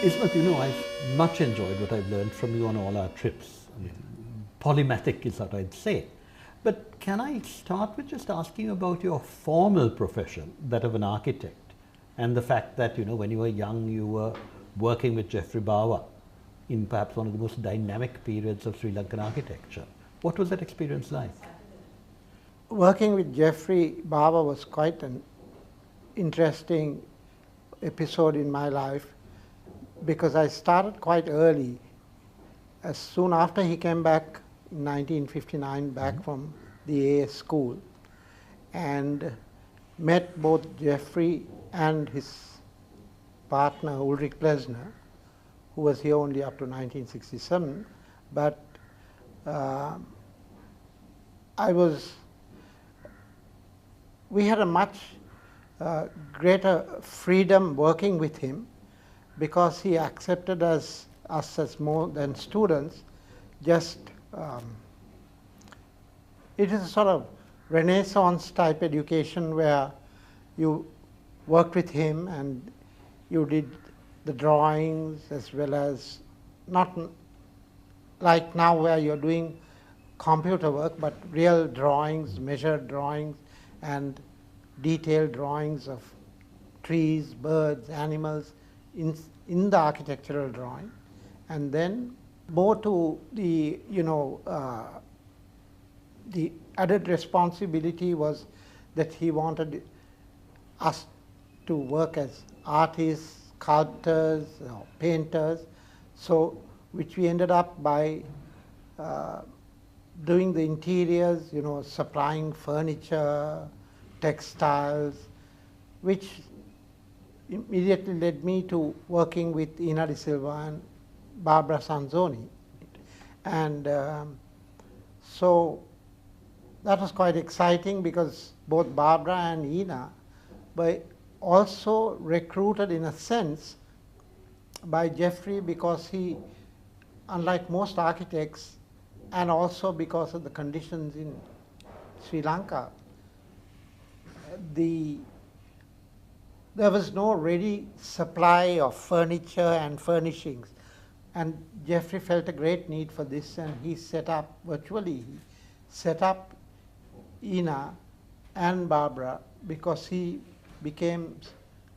Ismeth, I've much enjoyed what I've learned from you on all our trips. I mean, polymathic is what I'd say. But can I start with just asking about your formal profession, that of an architect, and the fact that, when you were young, you were working with Geoffrey Bawa in perhaps one of the most dynamic periods of Sri Lankan architecture. What was that experience like? Working with Geoffrey Bawa was quite an interesting episode in my life because I started quite early. As soon after he came back in 1959 back from the AS school and met both Geoffrey and his partner Ulrich Plesner, who was here only up to 1967, but we had a much greater freedom working with him because he accepted us as more than students. Just it is a sort of Renaissance type education where you worked with him and you did the drawings as well as, not like now where you're doing computer work, but real drawings, measured drawings and detailed drawings of trees, birds, animals in the architectural drawing. And then more to the, the added responsibility was that he wanted us to work as artists, sculptors, painters, so which we ended up by doing the interiors, supplying furniture, textiles, which immediately led me to working with Ina De Silva and Barbara Sanzoni. And so that was quite exciting because both Barbara and Ina were also recruited in a sense by Geoffrey because he, unlike most architects, and also because of the conditions in Sri Lanka, there was no ready supply of furniture and furnishings. And Geoffrey felt a great need for this, and he set up, virtually, he set up Ina and Barbara because he became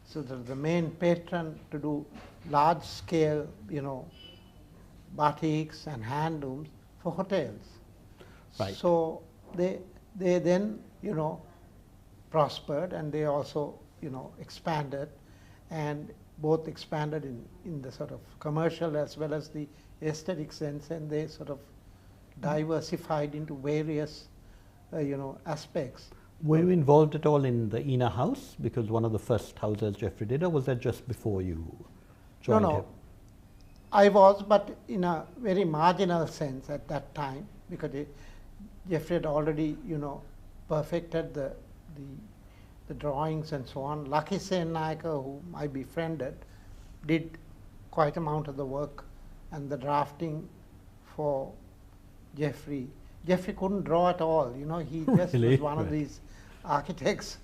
sort of the main patron to do large scale, batiks and handlooms for hotels. Right. So they then, prospered, and they also, expanded, and both expanded in the sort of commercial as well as the aesthetic sense, and they sort of diversified into various, aspects. Were you involved at all in the Ina house? Because one of the first houses Geoffrey did, or was that just before you joined him? I was, but in a very marginal sense at that time, because Geoffrey had already, perfected the drawings and so on. Lucky Sennaika, whom I befriended, did quite amount of the work and the drafting for Geoffrey. Geoffrey couldn't draw at all, he just Really? was one of these architects,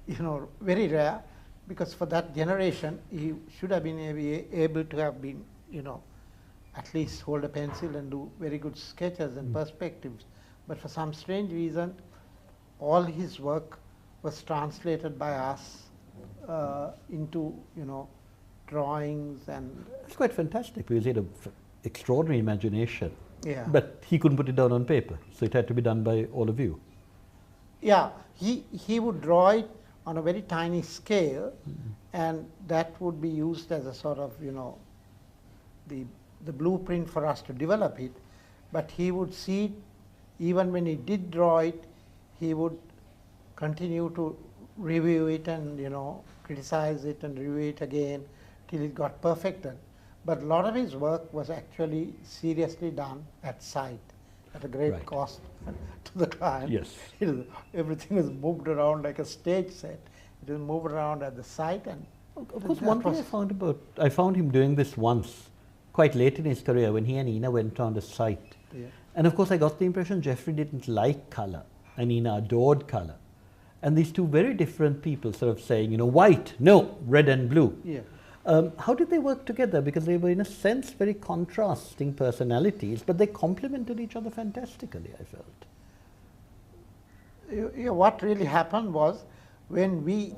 very rare, because for that generation he should have been able to have been, at least hold a pencil and do very good sketches and perspectives. But for some strange reason, all his work was translated by us into, drawings and... It's quite fantastic because he had an extraordinary imagination. Yeah. But he couldn't put it down on paper, so it had to be done by all of you. Yeah, he would draw it on a very tiny scale, and that would be used as a sort of, the blueprint for us to develop it. But he would see it, even when he did draw it, he would continue to review it and, criticize it and review it again till it got perfected. But a lot of his work was actually seriously done at site, at a great cost to the client. Yes. Everything was moved around like a stage set. It was moved around at the site. And of course, one thing I found him doing this once, quite late in his career, when he and Ina went on the site. Yeah. And of course, I got the impression Geoffrey didn't like color, and Ina adored color. And these two very different people sort of saying, white, no, red and blue. Yeah. How did they work together? Because they were, in a sense, very contrasting personalities, but they complemented each other fantastically, I felt. What really happened was when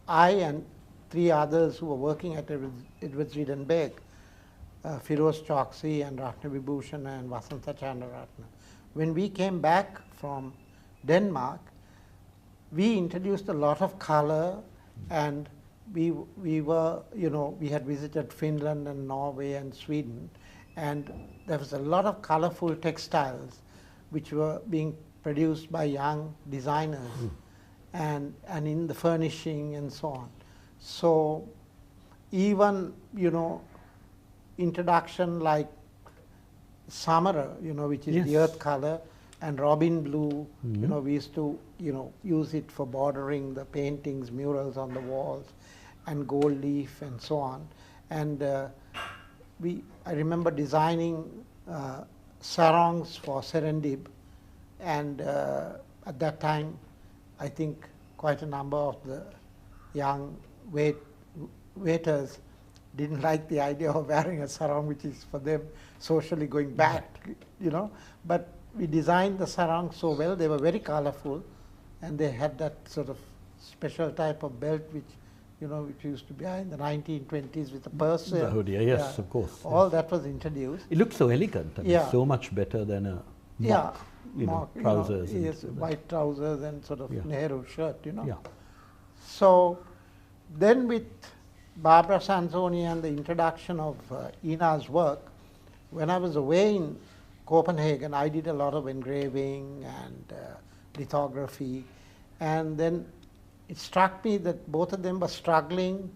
I and three others who were working at Edward Ziedenberg, Firoz Choksi and Ratna Vibhushan and Vasanta Chandaratna, when we came back from Denmark, we introduced a lot of color, and we were, we had visited Finland and Norway and Sweden, and there was a lot of colorful textiles which were being produced by young designers and in the furnishing and so on. So even, introduction like Samara, which is the earth color, and robin blue, we used to, use it for bordering the paintings, murals on the walls, and gold leaf and so on. And I remember designing sarongs for Serendib, and at that time, I think quite a number of the young waiters didn't like the idea of wearing a sarong, which is for them socially going back, But we designed the sarong so well; they were very colorful, and they had that sort of special type of belt, which which used to be in the 1920s with a purse. The hoodie, yes, of course. All that was introduced. It looked so elegant. I mean, so much better than a mock, trousers. Yes, white trousers and sort of Nehru shirt, Yeah. So then with Barbara Sansoni and the introduction of Ina's work, when I was away in Copenhagen, I did a lot of engraving and lithography, and then it struck me that both of them were struggling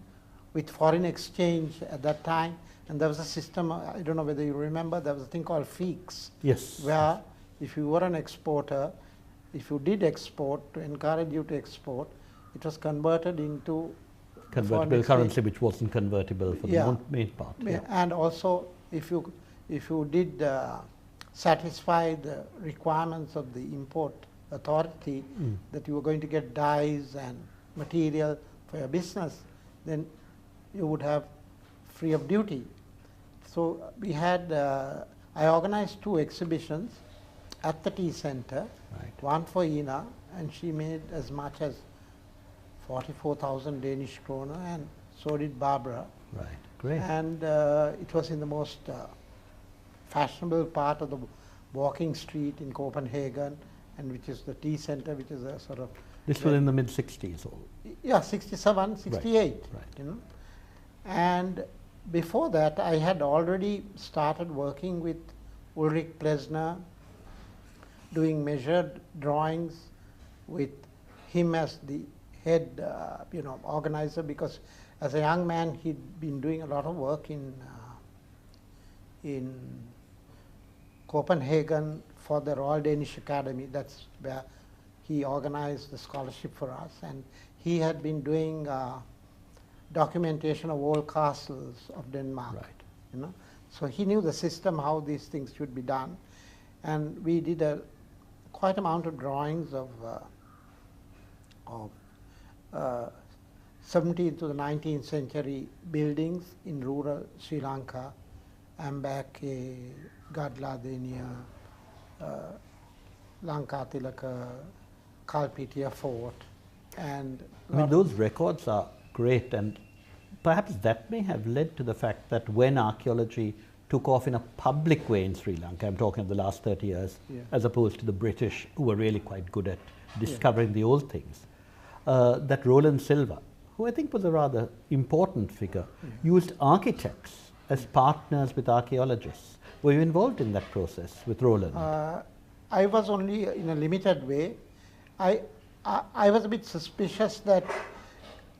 with foreign exchange at that time, and there was a system, I don't know whether you remember, there was a thing called FEEX, yes, where if you were an exporter, if you did export, to encourage you to export, it was converted into convertible currency, which wasn't convertible for the main part. Yeah. And also, if you did satisfy the requirements of the import authority, that you were going to get dyes and material for your business, then you would have free of duty. So we had, I organized 2 exhibitions at the tea center, one for Ina, and she made as much as 44,000 Danish kroner, and so did Barbara. Right, great. And it was in the most fashionable part of the walking street in Copenhagen, and which is the tea center, which is a sort of... This was in the mid-60s? Yeah, 67, 68. Right. And before that, I had already started working with Ulrich Plesner, doing measured drawings with him as the head, organizer, because as a young man, he'd been doing a lot of work in Copenhagen for the Royal Danish Academy. That's where he organized the scholarship for us, and he had been doing documentation of old castles of Denmark. Right. So he knew the system, how these things should be done, and we did a quite amount of drawings of 17th to the 19th century buildings in rural Sri Lanka, Ambake, Gadladenia, Lankatilaka, Kalpitia Fort, and... I mean, those records are great, and perhaps that may have led to the fact that when archaeology took off in a public way in Sri Lanka, I'm talking of the last 30 years, as opposed to the British, who were really quite good at discovering the old things, that Roland Silva, who I think was a rather important figure, used architects as partners with archaeologists. Were you involved in that process with Roland? I was only in a limited way. I was a bit suspicious that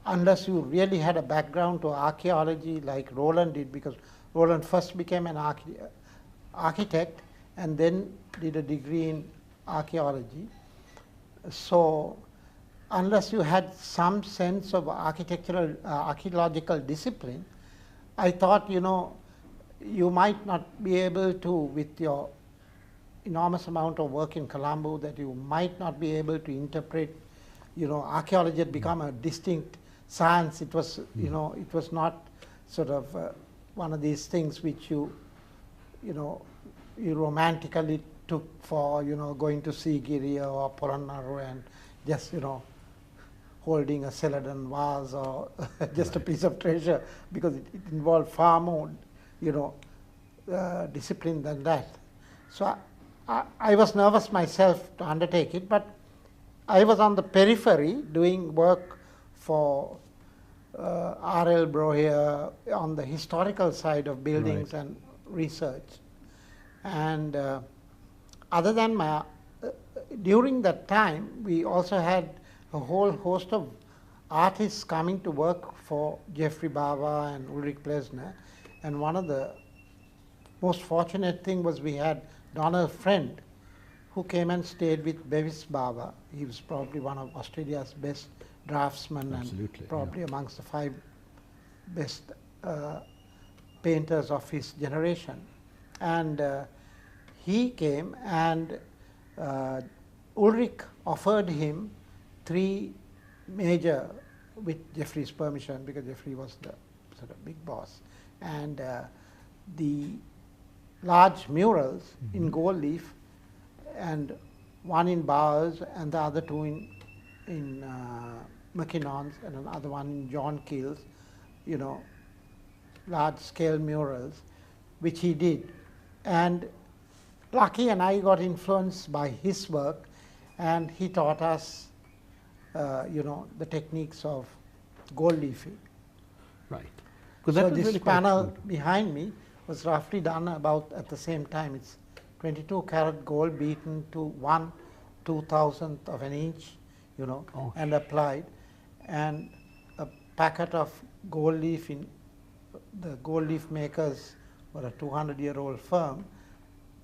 unless you really had a background to archaeology like Roland did, because Roland first became an architect and then did a degree in archaeology. So unless you had some sense of archaeological discipline, I thought, you might not be able to, with your enormous amount of work in Colombo, that you might not be able to interpret archaeology had become a distinct science. It was, it was not sort of one of these things which you romantically took for, going to see Giriya or Polonnaru and just, holding a celadon vase or just a piece of treasure, because it involved far more, discipline than that. So I was nervous myself to undertake it, but I was on the periphery doing work for R.L. Brohier on the historical side of buildings and research. And other than my, during that time, we also had a whole host of artists coming to work for Jeffrey Bava and Ulrich Plesner. And one of the most fortunate thing was we had Donald Friend, who came and stayed with Bevis Bava. He was probably one of Australia's best draftsmen and probably amongst the 5 best painters of his generation. And he came, and Ulrich offered him 3 major, with Jeffrey's permission, because Jeffrey was the sort of big boss, and the large murals in gold leaf, and one in Bowers and the other 2 in Mackinnon's, and another one in John Keel's, large scale murals, which he did. And Lucky and I got influenced by his work, and he taught us, the techniques of gold leafing. Right. So this really panel behind me was roughly done about at the same time. It's 22 karat gold beaten to 1/2000th of an inch, and applied. And a packet of gold leaf in the gold leaf makers, or a 200-year-old firm,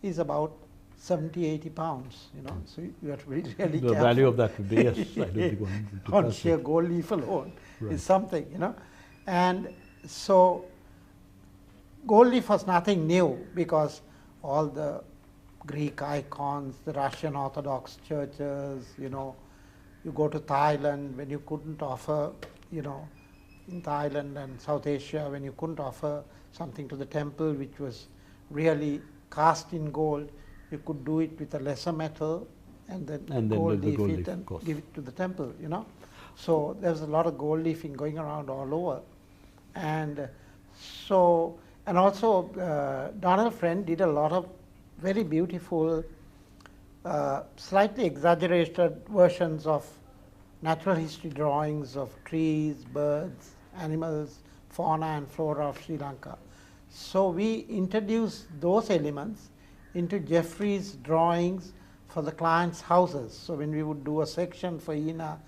is about 70-80 pounds, so you have to be really careful. The value of that would be, yes, I don't think on sheer gold leaf alone is something, And so gold leaf was nothing new, because all the Greek icons, the Russian Orthodox churches, you go to Thailand when you couldn't offer, in Thailand and South Asia, when you couldn't offer something to the temple which was really cast in gold, you could do it with a lesser metal and then gold leaf it and give it to the temple, So there's a lot of gold leafing going around all over. And so, and also Donald Friend did a lot of very beautiful, slightly exaggerated versions of natural history drawings of trees, birds, animals, fauna and flora of Sri Lanka. So we introduced those elements into Jeffrey's drawings for the clients' houses. So when we would do a section for Ina,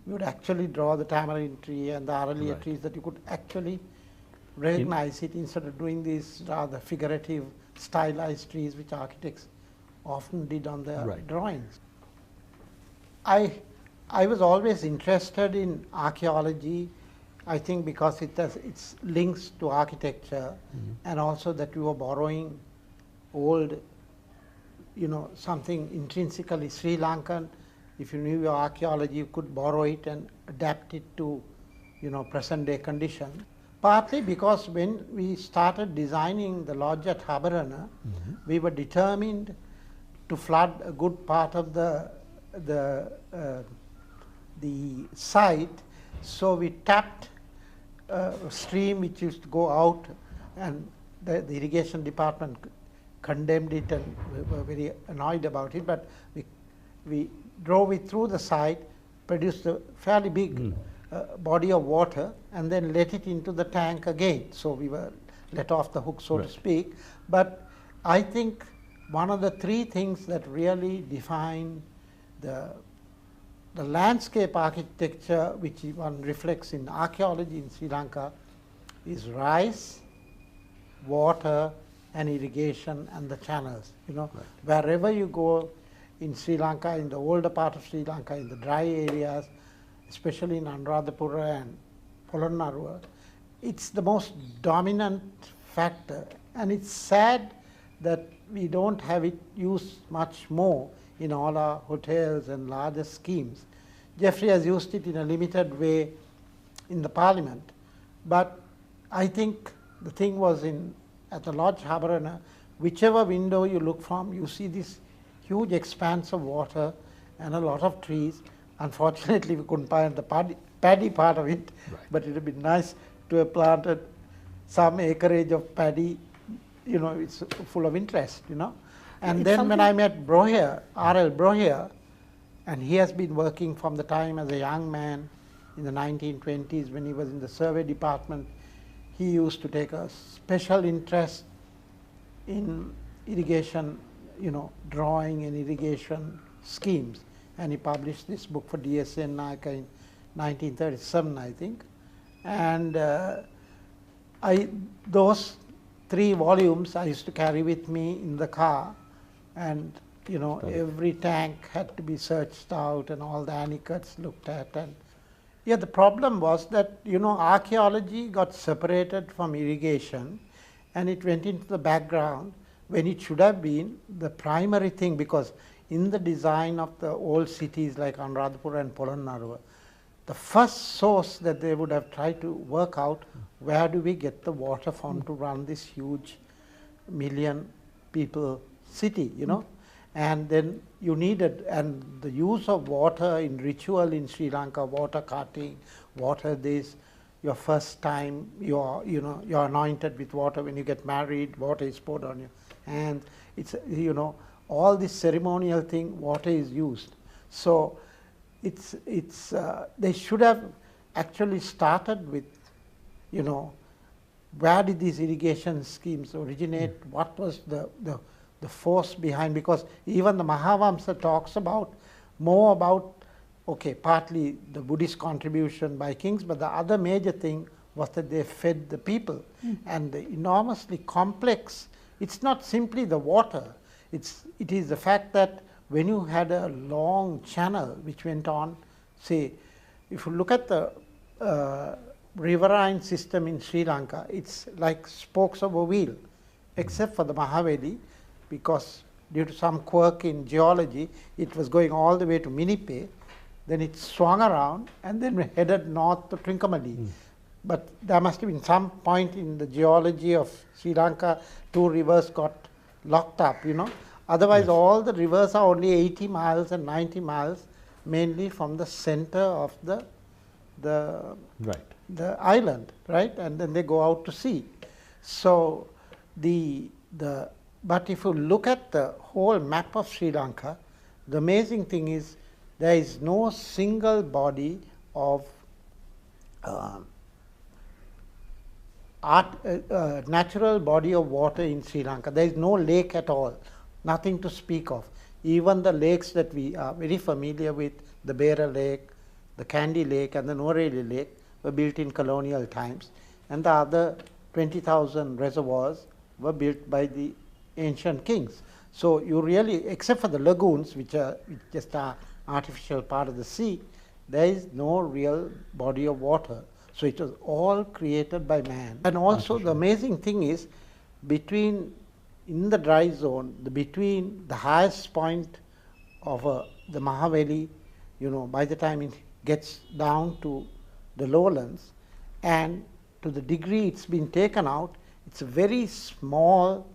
we would actually draw the tamarind tree and the Aralia trees, that you could actually recognize it, instead of doing these rather figurative, stylized trees which architects often did on their drawings. I was always interested in archaeology, I think because it has its links to architecture, and also that we were borrowing old, something intrinsically Sri Lankan. If you knew your archaeology, you could borrow it and adapt it to, present day conditions. Partly because when we started designing the lodge at Habarana, we were determined to flood a good part of the site. So we tapped a stream which used to go out, and the irrigation department condemned it, and we were very annoyed about it. But we drove it through the site, produced a fairly big body of water, and then let it into the tank again. So we were let off the hook, so to speak. But I think one of the 3 things that really define the landscape architecture, which one reflects in archaeology in Sri Lanka, is rice, water, and irrigation, and the channels. Wherever you go in Sri Lanka, in the older part of Sri Lanka, in the dry areas, especially in Anuradhapura and Polonnaruwa, it's the most dominant factor. And it's sad that we don't have it used much more in all our hotels and larger schemes. Jeffrey has used it in a limited way in the Parliament. But I think the thing was at the Lodge Harbour, and whichever window you look from, you see this huge expanse of water and a lot of trees. Unfortunately, we couldn't find the paddy part of it, Right. but it would have been nice to have planted some acreage of paddy. You know, it's full of interest, you know. And It's then when I met Brohier, R.L. Brohier, and he has been working from the time as a young man in the 1920s when he was in the survey department. He used to take a special interest in irrigation, you know, drawing and irrigation schemes. And he published this book for D.S.N. Nayaka in 1937, I think. And those 3 volumes I used to carry with me in the car, and you know, every tank had to be searched out and all the anicuts looked at. And yeah, the problem was that, you know, archaeology got separated from irrigation and it went into the background when it should have been the primary thing, because in the design of the old cities like Anuradhapura and Polonnaruwa, the first source that they would have tried to work out, where do we get the water from to run this huge million people city, you know. And then you needed, and the use of water in ritual in Sri Lanka, water carting, water this, your first time you're anointed with water when you get married, water is poured on your hands. It's, you know, all this ceremonial thing, water is used. So they should have actually started with, you know, where did these irrigation schemes originate? What was the force behind? Because even the Mahavamsa talks more about, okay, partly the Buddhist contribution by kings, but the other major thing was that they fed the people. And the enormously complex, it's not simply the water, it is the fact that when you had a long channel which went on, say, if you look at the riverine system in Sri Lanka, it's like spokes of a wheel, except for the Mahaveli, because due to some quirk in geology, it was going all the way to Minipe, then it swung around and then headed north to Trincomalee. But there must have been some point in the geology of Sri Lanka, 2 rivers got locked up, you know. Otherwise, all the rivers are only 80 miles and 90 miles, mainly from the center of the island, right? And then they go out to sea. So but if you look at the whole map of Sri Lanka, the amazing thing is there is no single body of natural body of water in Sri Lanka. There is no lake at all, nothing to speak of. Even the lakes that we are very familiar with, the Beira Lake, the Kandy Lake and the Noreli Lake, were built in colonial times, and the other 20,000 reservoirs were built by the ancient kings. So you really, except for the lagoons, which are just an artificial part of the sea, there is no real body of water. So it was all created by man. And also the amazing thing is, in the dry zone, between the highest point of the Mahaveli, you know, by the time it gets down to the lowlands, and to the degree it's been taken out, it's a very small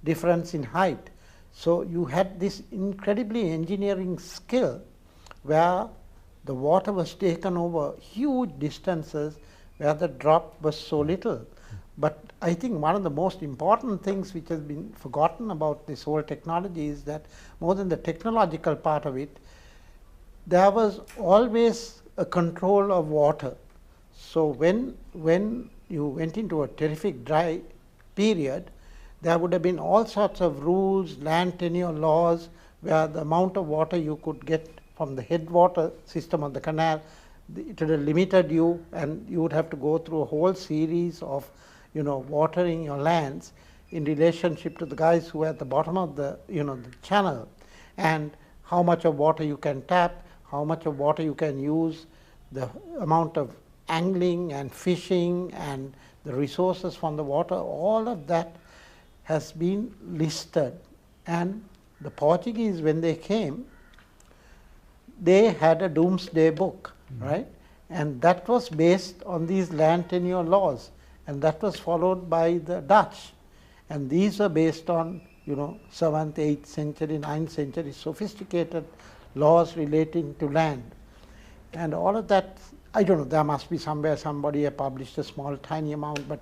difference in height. So you had this incredibly engineering skill where the water was taken over huge distances where the drop was so little. But I think one of the most important things which has been forgotten about this whole technology is that more than the technological part of it, there was always a control of water. So when you went into a terrific dry period, there would have been all sorts of rules, land tenure laws, where the amount of water you could get from the headwater system of the canal, it would have limited you, and you would have to go through a whole series of, you know, watering your lands in relationship to the guys who are at the bottom of the, you know, the channel, and how much of water you can tap, how much of water you can use, the amount of angling and fishing and the resources from the water, all of that has been listed. And the Portuguese, when they came, they had a doomsday book, right? And that was based on these land tenure laws, and that was followed by the Dutch. And these were based on, 7th, 8th century, 9th century sophisticated laws relating to land. And all of that, I don't know, there must be somewhere somebody had published a small tiny amount, but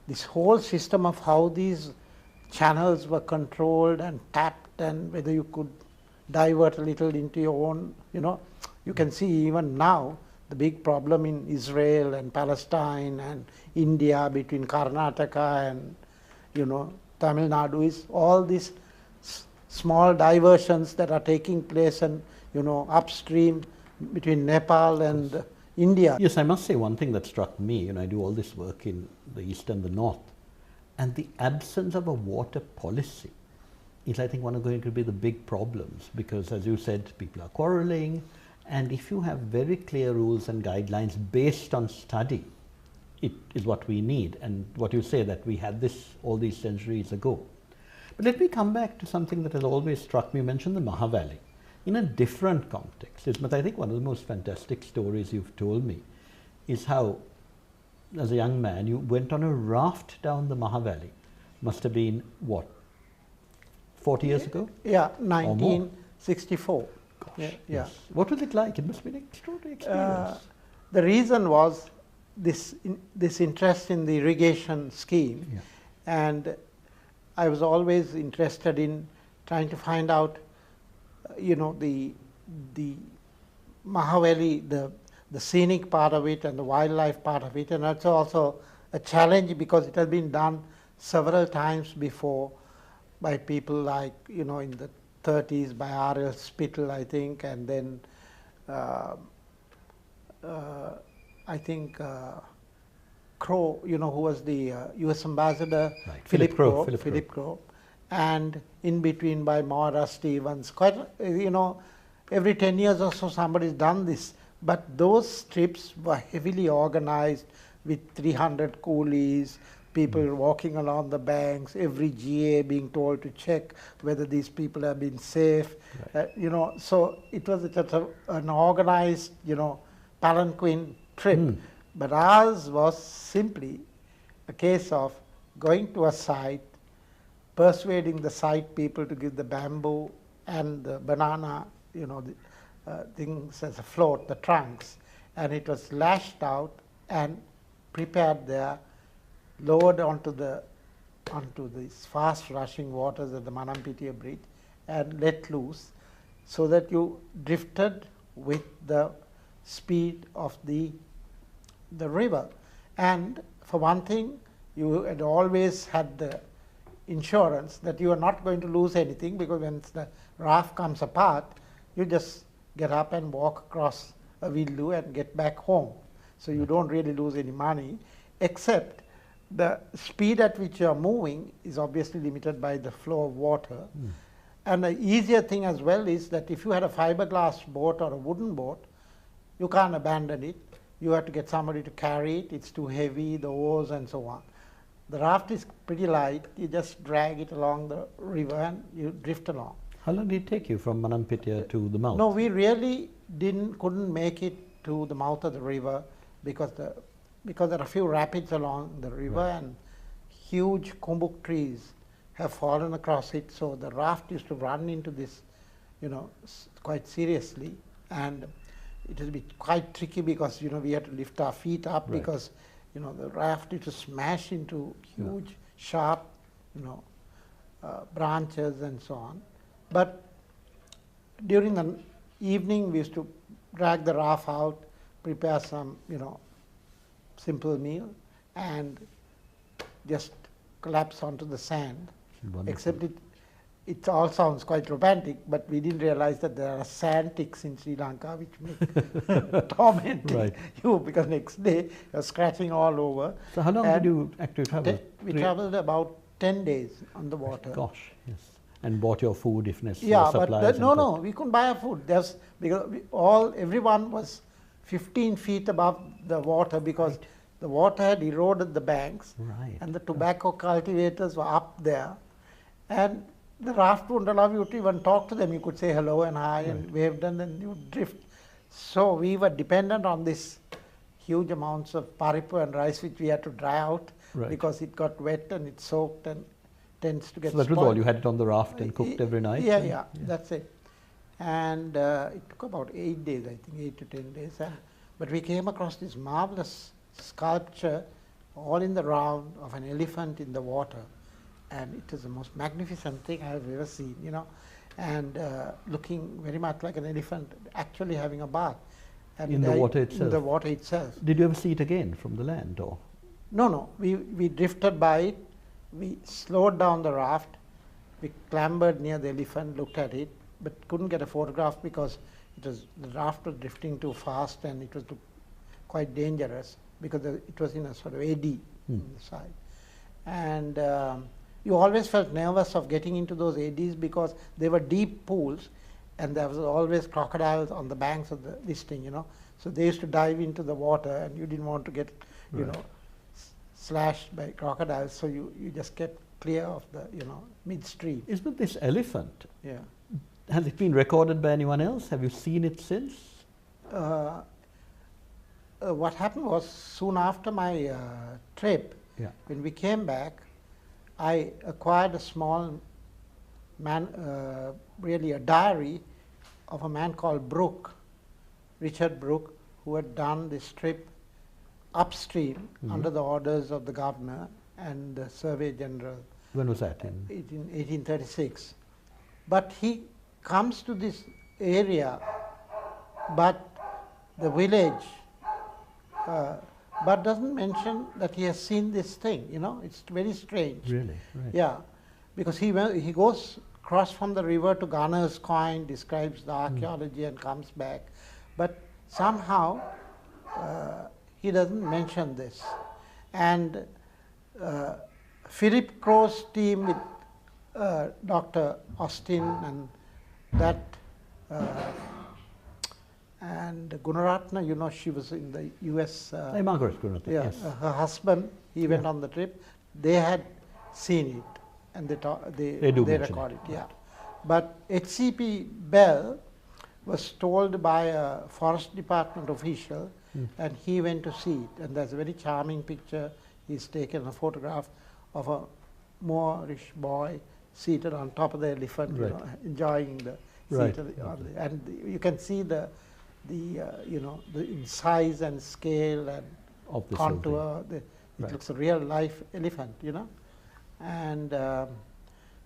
this whole system of how these channels were controlled and tapped, and whether you could divert a little into your own, you can see even now the big problem in Israel and Palestine and India between Karnataka and, Tamil Nadu is all these small diversions that are taking place and, upstream between Nepal and India. Yes, I must say one thing that struck me, I do all this work in the East and the North, and the absence of a water policy is, I think, one of going to be the big problems, because, as you said, people are quarreling, and if you have very clear rules and guidelines based on study, it is what we need, and what you say that we had this all these centuries ago. But let me come back to something that has always struck me. You mentioned the Mahavalley in a different context. Ismeth, I think one of the most fantastic stories you've told me is how, as a young man, you went on a raft down the Mahavalley. Must have been, what, 40 years ago? Yeah, 1964. Gosh, yeah. Yes. What was it like? It must have been an extraordinary experience. The reason was this interest in the irrigation scheme, Yeah. and I was always interested in trying to find out, the Mahavalley, the scenic part of it and the wildlife part of it, and it's also a challenge because it has been done several times before by people like, in the 30s by R.L. Spittle, I think, and then I think Crow, who was the U.S. ambassador, Right. Philip Crow, Philip Crow. and in between by Maura Stevens. Quite, every 10 years or so somebody's done this. But those trips were heavily organized with 300 coolies, people walking along the banks, every GA being told to check whether these people have been safe. Right. So it was just an organized, palanquin trip. But ours was simply a case of going to a site, persuading the site people to give the bamboo and the banana, things as a float, the trunks, and it was lashed out and prepared there, lowered onto these fast rushing waters of the Manampitia Bridge and let loose, so that you drifted with the speed of the river. And for one thing, you had always had the insurance that you are not going to lose anything, because when the raft comes apart, you just get up and walk across a willow and get back home. So you don't really lose any money, except the speed at which you are moving is obviously limited by the flow of water. And the easier thing as well is that if you had a fiberglass boat or a wooden boat, you can't abandon it. You have to get somebody to carry it. It's too heavy, the oars and so on. The raft is pretty light. You just drag it along the river and you drift along. How long did it take you from Manampitia to the mouth? No, we really couldn't make it to the mouth of the river because there are a few rapids along the river, right, and huge kumbuk trees have fallen across it. So the raft used to run into this, quite seriously, and it will be quite tricky because we had to lift our feet up, right, because the raft used to smash into huge, sharp, branches and so on. But during the evening, we used to drag the raft out, prepare some, simple meal, and just collapse onto the sand. Wonderful. Except it all sounds quite romantic, but we didn't realize that there are sand ticks in Sri Lanka which make tormenting, right, you, because next day you're scratching all over. So how long did you actually travel? We traveled about 10 days on the water. Gosh, yes. And bought your food if necessary, Yeah, supplies. but no, we couldn't buy our food. Because everyone was 15 feet above the water, because right, the water had eroded the banks, right, and the tobacco cultivators were up there. And the raft wouldn't allow you to even talk to them. You could say hello and hi and Right. wave, and then you would drift. So we were dependent on this huge amounts of paripu and rice which we had to dry out Right. because it got wet and it soaked and tends to get So that was spoiled. all, you had it on the raft and cooked every night? Yeah, and- yeah, that's it. And it took about 8 days, I think, 8 to 10 days. But we came across this marvelous sculpture all in the round of an elephant in the water. And it was the most magnificent thing I have ever seen, you know, and looking very much like an elephant actually having a bath. And In the water In itself? the water itself. Did you ever see it again from the land, or? No, no, we drifted by it, we slowed down the raft, we clambered near the elephant, looked at it, but couldn't get a photograph because the raft was drifting too fast and it was quite dangerous because it was in a sort of eddy on the side. And you always felt nervous of getting into those eddies because they were deep pools and there was always crocodiles on the banks of this thing, you know. So they used to dive into the water and you didn't want to get, you Right. know, slashed by crocodiles, so you just kept clear of the, you know, midstream. Isn't this elephant, Yeah. has it been recorded by anyone else? Have you seen it since? What happened was soon after my trip, Yeah. when we came back, I acquired a small really a diary of a man called Brooke, Richard Brooke, who had done this trip upstream under the orders of the governor and the Survey General When was that? In? in 1836. But he comes to this area, but the village, but doesn't mention that he has seen this thing, you know, it's very strange. Really? Right. Yeah, because he goes across from the river to Garner's Coin, describes the archaeology and comes back. But somehow he doesn't mention this. And Philip Crow's team with Dr. Austin and that and Gunaratna, you know, she was in the US. Hey, Margaret Gunaratna, Yeah, yes. her husband, he went on the trip. They had seen it, and They do mention recorded it, it. Yeah, but HCP Bell was told by a forest department official, and he went to see it. And there's a very charming picture. He's taken a photograph of a Moorish boy seated on top of the elephant, Right. you know, enjoying the Right. seat and you can see the you know, in size and scale and Of this whole thing. contour. It Right. looks a real life elephant, you know. And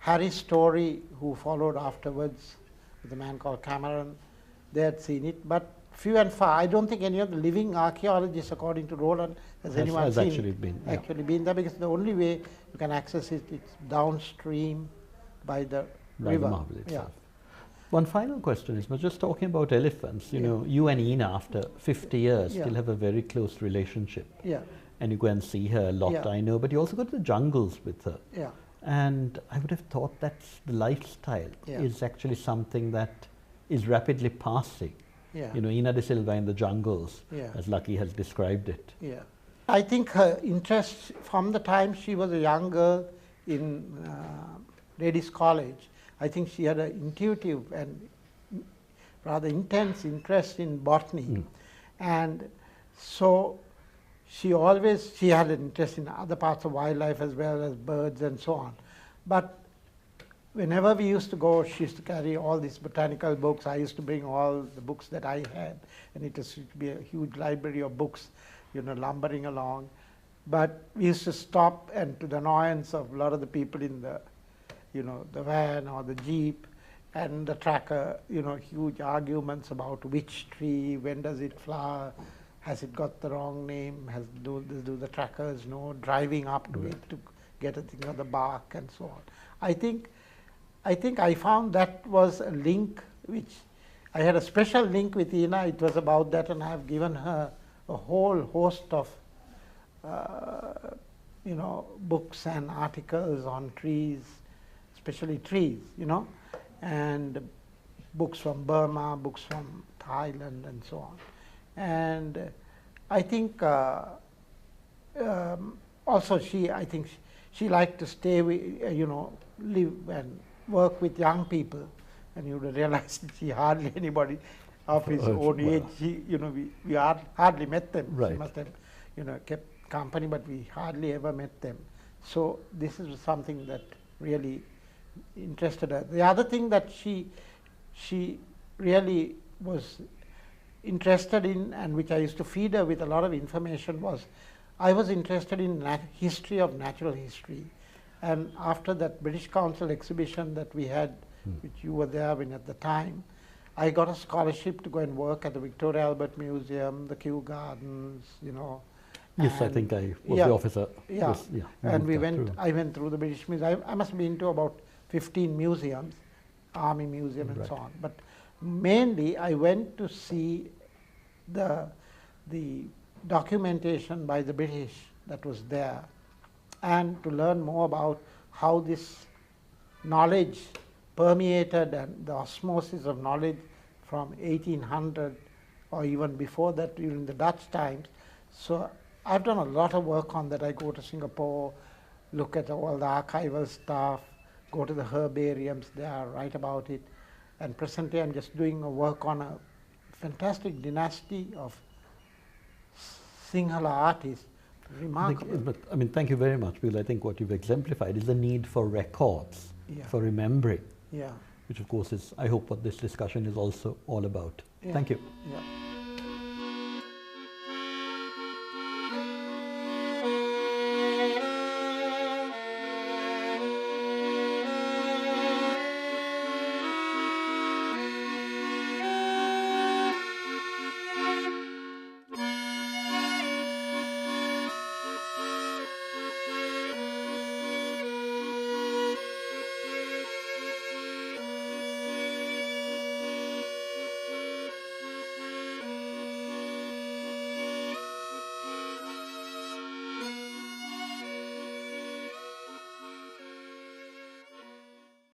Harry Story, who followed afterwards with a man called Cameron, they had seen it, but few and far. I don't think any of the living archaeologists, according to Roland, has anyone has seen actually it, been, yeah. actually been there, because the only way you can access it is downstream by the By river. the marble Yeah. itself. One final question is, we're just talking about elephants. You Yeah. know, you and Ina, after 50 years, Yeah. still have a very close relationship. Yeah, And you go and see her a lot, Yeah. I know, but you also go to the jungles with her. yeah, And I would have thought that the lifestyle Yeah. is actually something that is rapidly passing. yeah. You know, Ina de Silva in the jungles, Yeah. as Lucky has described it. Yeah. I think her interest from the time she was a young girl in Ladies College, I think she had an intuitive and rather intense interest in botany. And so she had an interest in other parts of wildlife as well as birds and so on. But whenever we used to go, she used to carry all these botanical books. I used to bring all the books that I had, and it used to be a huge library of books, you know, lumbering along. But we used to stop, and to the annoyance of a lot of the people in the, you know, the van or the jeep and the tracker, you know, huge arguments about which tree, when does it flower, has it got the wrong name, do the trackers know, driving up to it to get a thing of the bark and so on. I think I found that was a link which I had a special link with Ina. It was about that, and I have given her a whole host of you know, books and articles on trees, especially trees, you know, and books from Burma, books from Thailand, and so on. And I think also I think she liked to stay, you know, live and work with young people, and you would realize he hardly anybody of his own age. He, we hardly met them. Right. He must have, kept company, but we hardly ever met them. So this is something that really interested her. The other thing that she really was interested in, and which I used to feed her with a lot of information, was I was interested in history of natural history. And after that British Council exhibition that we had, which you were there when at the time, I got a scholarship to go and work at the Victoria Albert Museum, the Kew Gardens, Yes, I think I was the officer. Yeah, was, and I went through the British Museum. I must have been to about 15 museums, Army Museum and so on. But mainly I went to see the documentation by the British that was there, and to learn more about how this knowledge permeated and the osmosis of knowledge from 1800 or even before that during the Dutch times. So I've done a lot of work on that. I go to Singapore, look at all the archival stuff, go to the herbariums there, write about it. And presently I'm just doing a work on a fantastic dynasty of Sinhala artists. Remarkable. But I mean, thank you very much, because I think what you've exemplified is the need for records, for remembering, which of course is, I hope, what this discussion is also all about. Thank you. Yeah.